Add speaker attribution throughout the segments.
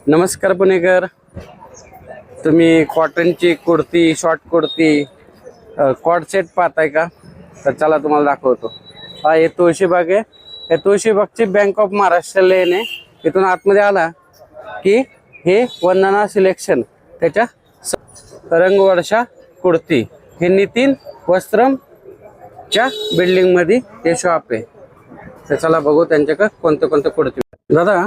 Speaker 1: नमस्कार पुणेकर. तुम्ही कॉटनची कुर्ती, शॉर्ट कुर्ती, कॉट सेट पाहताय का? तर चला तुम्हाला दाखवतो. हा हे तुळशीबाग आहे. हे तुळशीबागची बँक ऑफ महाराष्ट्र लेन आहे. इथून आतमध्ये आला की हे वंदना सिलेक्शन, त्याच्या रंगवर्षा कुर्ती, हे नितीन वस्त्रमच्या बिल्डिंगमध्ये हे शॉप आहे. तर चला बघू त्यांच्याकडे कोणते कोणते कुर्ती. दादा,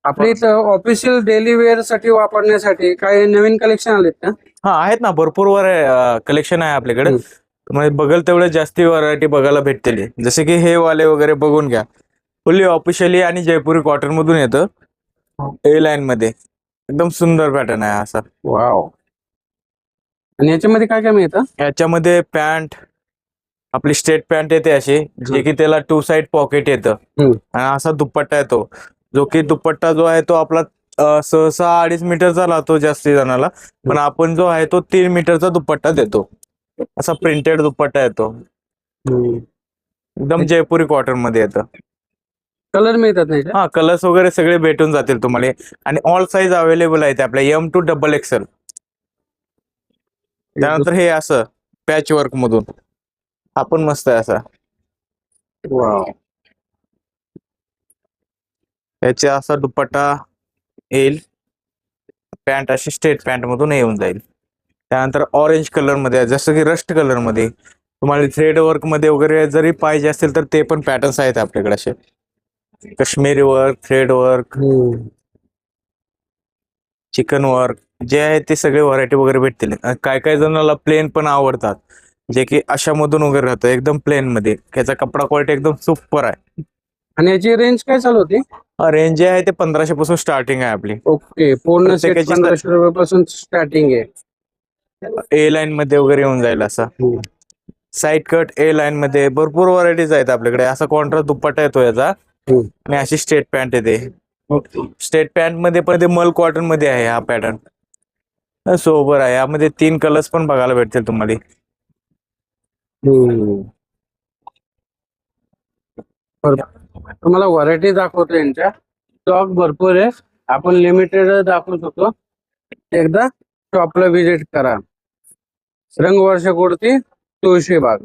Speaker 1: आपल्या इथं ऑफिशियल डेली वेअर साठी वापरण्यासाठी काही नवीन कलेक्शन आलेत का?
Speaker 2: हा, आहेत ना, भरपूर कलेक्शन आहे आपल्याकडे. म्हणजे बघल तेवढे जास्ती व्हरायटी बघायला भेटतील. जसे की हे वाले वगैरे बघून घ्या. फुल्ली ऑफिशियली आणि जयपुरी कॉटन मधून येतं. ए लाईन मध्ये एकदम सुंदर पॅटर्न आहे असा.
Speaker 1: वाव. आणि याच्यामध्ये काय काय मिळतं?
Speaker 2: याच्यामध्ये पॅन्ट, आपली स्ट्रेट पॅन्ट येते अशी, जे की त्याला 2 साइड पॉकेट येतं. आणि असा दुपट्टा येतो, जो की दुपट्टा जो आहे तो आपला सहसा 2.5 मीटरचा राहतो जास्ती जणाला, पण आपण जो आहे तो 3 मीटरचा दुपट्टा देतो. असा प्रिंटेड दुपट्टा येतो, एकदम जयपुरी कॉटन मध्ये येतं.
Speaker 1: कलर मिळतात नाही?
Speaker 2: हा, कलर्स वगैरे सगळे भेटून जातील तुम्हाला. आणि ऑल साईज अवेलेबल आहेत आपल्या, M to XXL. त्यानंतर हे असं पॅच वर्क मधून आपण मस्त आहे असा.
Speaker 1: वाव.
Speaker 2: याचा असा दुपट्टा येईल, पॅन्ट अशी स्ट्रेट पॅन्ट मधून येऊन जाईल. त्यानंतर ऑरेंज कलर मध्ये, जसं की रस्ट कलर मध्ये तुम्हाला थ्रेड वर्क मध्ये वगैरे जरी पाहिजे असतील तर ते पण पॅटर्न्स आहेत आपल्याकडे. असे Kashmiri work, thread work, chicken work, जे आहे ते सगळे व्हरायटी वगैरे भेटतील. काय काय जणांना प्लेन पण आवडतात, जे की अशा मधून वगैरे राहतं एकदम प्लेन मध्ये. त्याचा कपडा क्वालिटी एकदम सुपर आहे.
Speaker 1: आणि याची रेंज काय चालू होती?
Speaker 2: रेंज जे आहे ते 1500 पासून स्टार्टिंग आहे आपली.
Speaker 1: ओके, पूर्ण सेट
Speaker 2: प्रत्येकाची
Speaker 1: 1500 रुपयापासून स्टार्टिंग आहे.
Speaker 2: ए लाईन मध्ये वगैरे येऊन जाईल असा. साईड कट ए लाईन मध्ये भरपूर व्हरायटीज आहेत आपल्याकडे. असा कॉन्ट्रास्ट दुपट्टा येतो याचा, आणि अशी स्ट्रेट पॅन्ट येते. स्ट्रेट पॅन्ट मध्ये पण ते मल कॉटन मध्ये आहे हा पॅटर्न. सोबर आहे. यामध्ये 3 कलर्स पण बघायला भेटतील तुम्हाला.
Speaker 1: तुम्हाला व्हरायटी दाखवतो, यांच्या स्टॉक भरपूर आहे. आपण लिमिटेड दाखवू शकतो. एकदा शॉपला व्हिजिट करा. रंगवर्षा कुर्ती, तुळशीबाग.